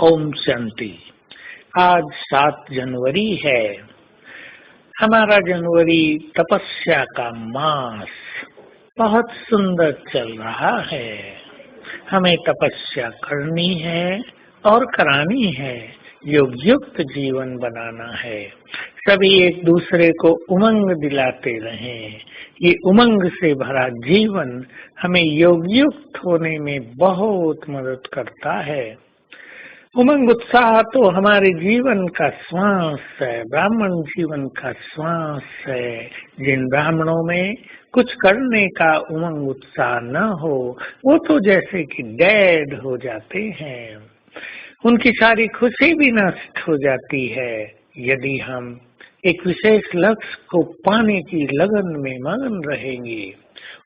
ओम शांति। आज 7 जनवरी है। हमारा जनवरी तपस्या का मास बहुत सुंदर चल रहा है। हमें तपस्या करनी है और करानी है, योग युक्त जीवन बनाना है। सभी एक दूसरे को उमंग दिलाते रहें। ये उमंग से भरा जीवन हमें योग युक्त होने में बहुत मदद करता है। उमंग उत्साह तो हमारे जीवन का श्वास है, ब्राह्मण जीवन का श्वास है। जिन ब्राह्मणों में कुछ करने का उमंग उत्साह न हो, वो तो जैसे कि डेड हो जाते हैं। उनकी सारी खुशी भी नष्ट हो जाती है। यदि हम एक विशेष लक्ष्य को पाने की लगन में मगन रहेंगे,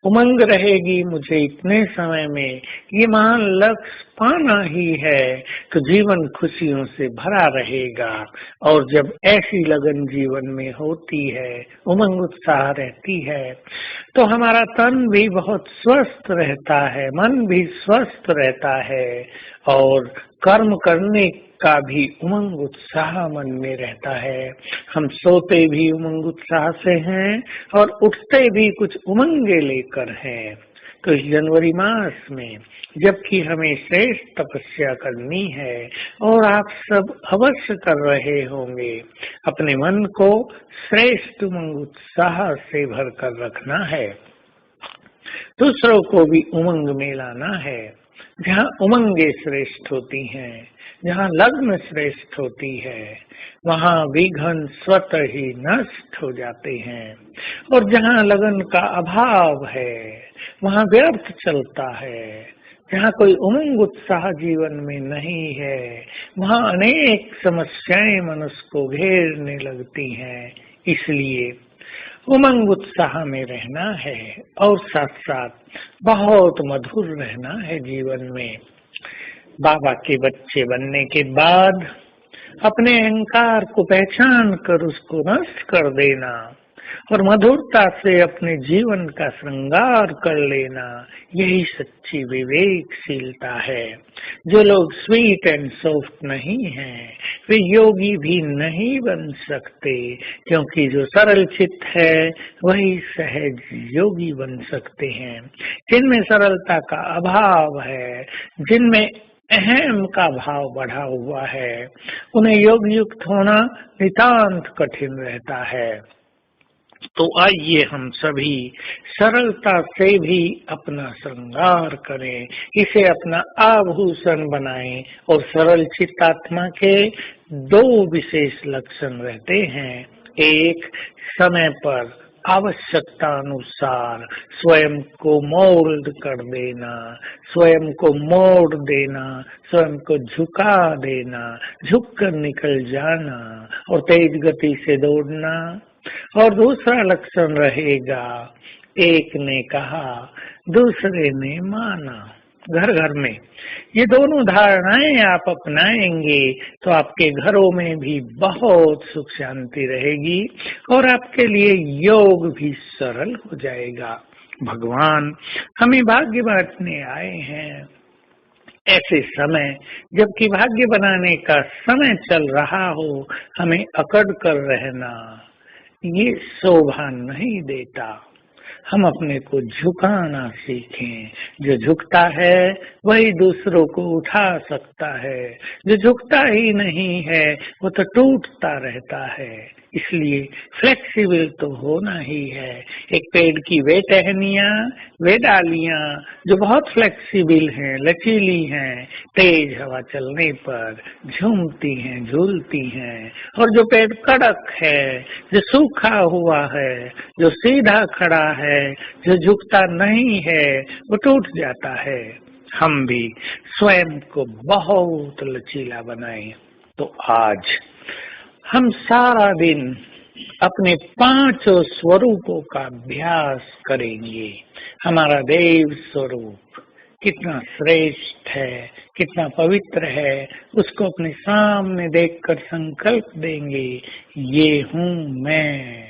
उमंग रहेगी, मुझे इतने समय में ये महान लक्ष्य पाना ही है, तो जीवन खुशियों से भरा रहेगा। और जब ऐसी लगन जीवन में होती है, उमंग उत्साह रहती है, तो हमारा तन भी बहुत स्वस्थ रहता है, मन भी स्वस्थ रहता है और कर्म करने का भी उमंग उत्साह मन में रहता है। हम सोते भी उमंग उत्साह से हैं और उठते भी कुछ उमंगे लेकर हैं। तो इस जनवरी मास में, जबकि हमें श्रेष्ठ तपस्या करनी है और आप सब अवश्य कर रहे होंगे, अपने मन को श्रेष्ठ उमंग उत्साह से भर कर रखना है। दूसरों को भी उमंग में लाना है। जहाँ उमंगे श्रेष्ठ होती हैं, जहाँ लग्न श्रेष्ठ होती है, वहाँ विघ्न स्वतः ही नष्ट हो जाते हैं। और जहाँ लगन का अभाव है, वहाँ व्यर्थ चलता है। जहाँ कोई उमंग उत्साह जीवन में नहीं है, वहाँ अनेक समस्याएं मनुष्य को घेरने लगती हैं। इसलिए उमंग उत्साह में रहना है और साथ साथ बहुत मधुर रहना है जीवन में। बाबा के बच्चे बनने के बाद अपने अहंकार को पहचान कर उसको नष्ट कर देना और मधुरता से अपने जीवन का श्रृंगार कर लेना, यही सच्ची विवेकशीलता है। जो लोग स्वीट एंड सॉफ्ट नहीं हैं, वे योगी भी नहीं बन सकते, क्योंकि जो सरल चित्त है वही सहज योगी बन सकते हैं। जिनमें सरलता का अभाव है, जिनमें अहम का भाव बढ़ा हुआ है, उन्हें योग युक्त होना नितांत कठिन रहता है। तो आइए हम सभी सरलता से भी अपना श्रृंगार करें, इसे अपना आभूषण बनाएं। और सरल चित्तात्मा के 2 विशेष लक्षण रहते हैं। एक, समय पर आवश्यकता अनुसार स्वयं को मोल्ड कर देना, स्वयं को मोड़ देना, स्वयं को झुका देना, झुक कर निकल जाना और तेज गति से दौड़ना। और दूसरा लक्षण रहेगा, एक ने कहा दूसरे ने माना। घर घर में ये दोनों धारणाएं आप अपनाएंगे तो आपके घरों में भी बहुत सुख शांति रहेगी और आपके लिए योग भी सरल हो जाएगा। भगवान हमें भाग्य बांटने आए हैं। ऐसे समय, जबकि भाग्य बनाने का समय चल रहा हो, हमें अकड़ कर रहना ये शोभा नहीं देता। हम अपने को झुकाना सीखें। जो झुकता है वही दूसरों को उठा सकता है, जो झुकता ही नहीं है वो तो टूटता रहता है। इसलिए फ्लेक्सिबल तो होना ही है। एक पेड़ की वे टहनियाँ, वे डालियाँ जो बहुत फ्लेक्सिबल हैं, लचीली हैं, तेज हवा चलने पर झूमती हैं, झूलती हैं। और जो पेड़ कड़क है, जो सूखा हुआ है, जो सीधा खड़ा है, जो झुकता नहीं है, वो टूट जाता है। हम भी स्वयं को बहुत लचीला बनाएं। तो आज हम सारा दिन अपने 5 स्वरूपों का अभ्यास करेंगे। हमारा देव स्वरूप कितना श्रेष्ठ है, कितना पवित्र है, उसको अपने सामने देखकर संकल्प देंगे, ये हूँ मैं।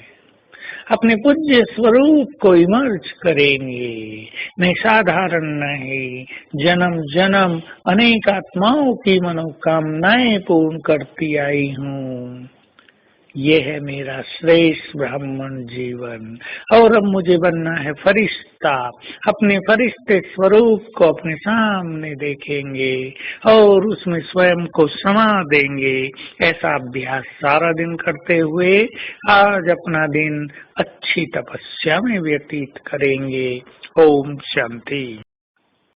अपने पूज्य स्वरूप को इमर्ज करेंगे। मैं साधारण नहीं, जन्म जन्म अनेक आत्माओं की मनोकामनाएं पूर्ण करती आई हूँ। ये है मेरा श्रेष्ठ ब्राह्मण जीवन। और अब मुझे बनना है फरिश्ता। अपने फरिश्ते स्वरूप को अपने सामने देखेंगे और उसमें स्वयं को समा देंगे। ऐसा अभ्यास सारा दिन करते हुए आज अपना दिन अच्छी तपस्या में व्यतीत करेंगे। ओम शांति।